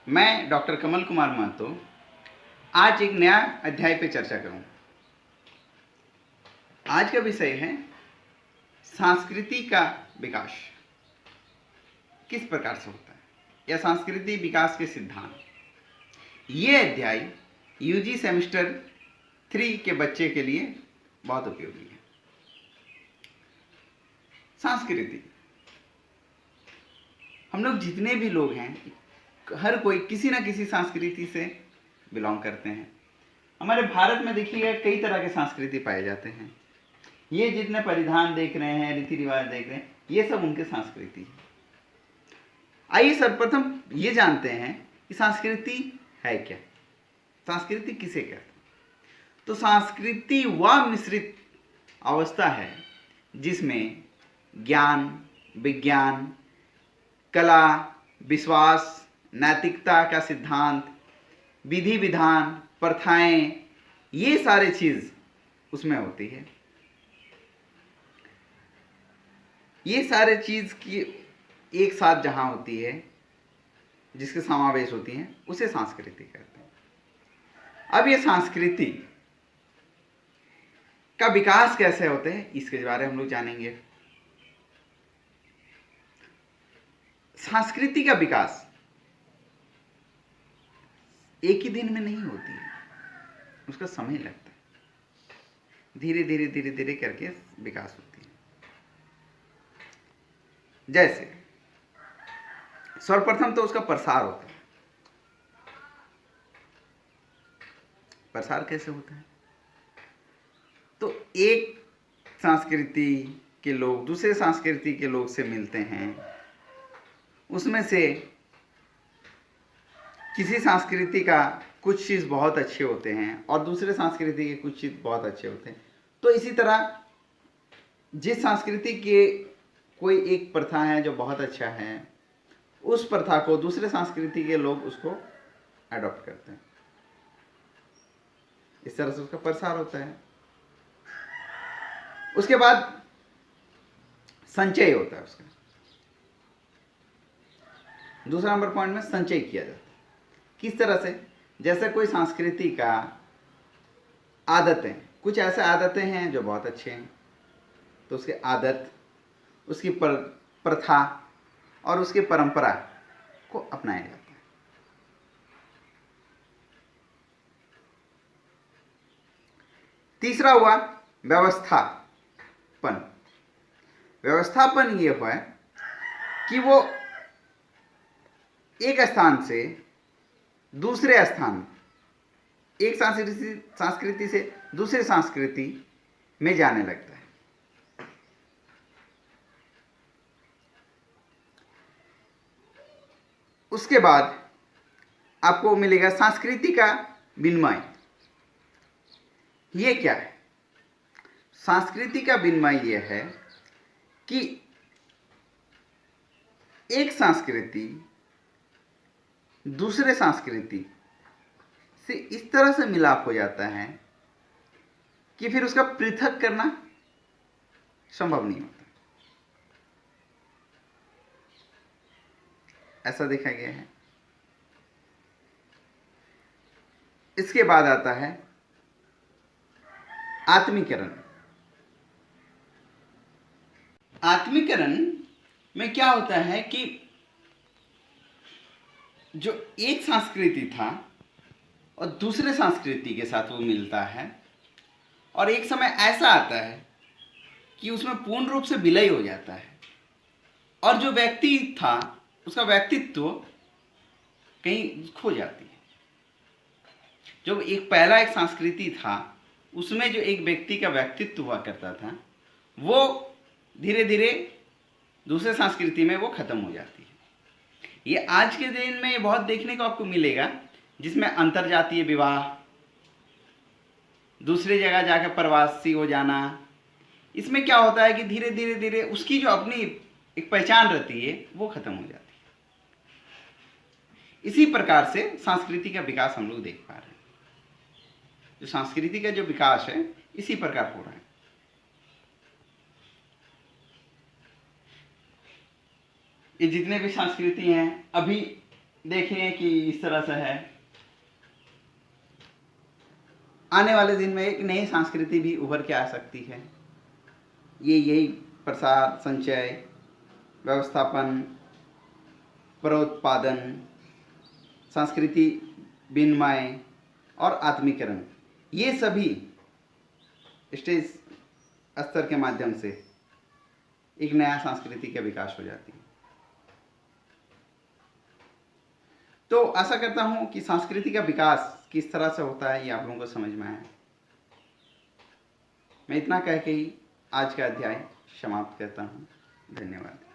मैं डॉक्टर कमल कुमार महतो आज एक नया अध्याय पे चर्चा करूं। आज का विषय है संस्कृति का विकास किस प्रकार से होता है या संस्कृति विकास के सिद्धांत। ये अध्याय यूजी सेमेस्टर 3 के बच्चे के लिए बहुत उपयोगी है। संस्कृति, हम लोग जितने भी लोग हैं, हर कोई किसी ना किसी संस्कृति से बिलोंग करते हैं। हमारे भारत में देखिएगा कई तरह के संस्कृति पाए जाते हैं। ये जितने परिधान देख रहे हैं, रीति रिवाज देख रहे हैं, ये सब उनके संस्कृति है। आइए सर्वप्रथम ये जानते हैं कि संस्कृति है क्या, संस्कृति किसे कहते हैं। तो संस्कृति वह मिश्रित अवस्था है जिसमें ज्ञान, विज्ञान, कला, विश्वास, नैतिकता का सिद्धांत, विधि विधान, प्रथाएं, ये सारे चीज उसमें होती है। ये सारे चीज की एक साथ जहां होती है, जिसके समावेश होती हैं, उसे संस्कृति कहते हैं। अब ये संस्कृति का विकास कैसे होते हैं, इसके बारे में हम लोग जानेंगे। संस्कृति का विकास एक ही दिन में नहीं होती है, उसका समय लगता है। धीरे धीरे धीरे धीरे करके विकास होती है। जैसे सर्वप्रथम तो उसका प्रसार होता है। प्रसार कैसे होता है? तो एक संस्कृति के लोग दूसरे संस्कृति के लोग से मिलते हैं, उसमें से किसी संस्कृति का कुछ चीज़ बहुत अच्छे होते हैं और दूसरे संस्कृति के कुछ चीज़ बहुत अच्छे होते हैं। तो इसी तरह जिस संस्कृति के कोई एक प्रथा है जो बहुत अच्छा है, उस प्रथा को दूसरे संस्कृति के लोग उसको अडॉप्ट करते हैं। इस तरह से उसका प्रसार होता है। उसके बाद संचय होता है उसका। दूसरा नंबर पॉइंट में संचय किया जाता है। किस तरह से? जैसे कोई संस्कृति का आदतें, कुछ ऐसे आदतें हैं जो बहुत अच्छे हैं, तो उसके आदत, उसकी प्रथा और उसकी परंपरा को अपनाया जाता है। तीसरा हुआ व्यवस्थापन। व्यवस्थापन ये हुआ कि वो एक स्थान से दूसरे स्थान, एक संस्कृति से दूसरे संस्कृति में जाने लगता है। उसके बाद आपको मिलेगा संस्कृति का विनिमय। ये क्या है? संस्कृति का विनिमय ये है कि एक संस्कृति दूसरे संस्कृति से इस तरह से मिलाप हो जाता है कि फिर उसका पृथक करना संभव नहीं होता। ऐसा देखा गया है। इसके बाद आता है आत्मीकरण। आत्मीकरण में क्या होता है कि जो एक संस्कृति था और दूसरे संस्कृति के साथ वो मिलता है, और एक समय ऐसा आता है कि उसमें पूर्ण रूप से विलय हो जाता है, और जो व्यक्ति था उसका व्यक्तित्व कहीं खो जाती है। जो एक पहला एक संस्कृति था, उसमें जो एक व्यक्ति का व्यक्तित्व हुआ करता था, वो धीरे धीरे दूसरे संस्कृति में वो खत्म हो जाती है। ये आज के दिन में ये बहुत देखने को आपको मिलेगा, जिसमें अंतरजातीय विवाह, दूसरी जगह जाकर प्रवासी हो जाना। इसमें क्या होता है कि धीरे धीरे धीरे उसकी जो अपनी एक पहचान रहती है वो खत्म हो जाती है। इसी प्रकार से संस्कृति का विकास हम लोग देख पा रहे हैं। जो संस्कृति का जो विकास है इसी प्रकार हो रहा है। ये जितने भी संस्कृति हैं, अभी देखिए कि इस तरह से है, आने वाले दिन में एक नई संस्कृति भी उभर के आ सकती है। ये यही प्रसार, संचय, व्यवस्थापन, परोत्पादन, संस्कृति विनिमय और आत्मीकरण, ये सभी स्टेज स्तर के माध्यम से एक नया संस्कृति का विकास हो जाती है। तो आशा करता हूं कि संस्कृति का विकास किस तरह से होता है ये आप लोगों को समझ में आया। मैं इतना कह के ही आज का अध्याय समाप्त करता हूं। धन्यवाद।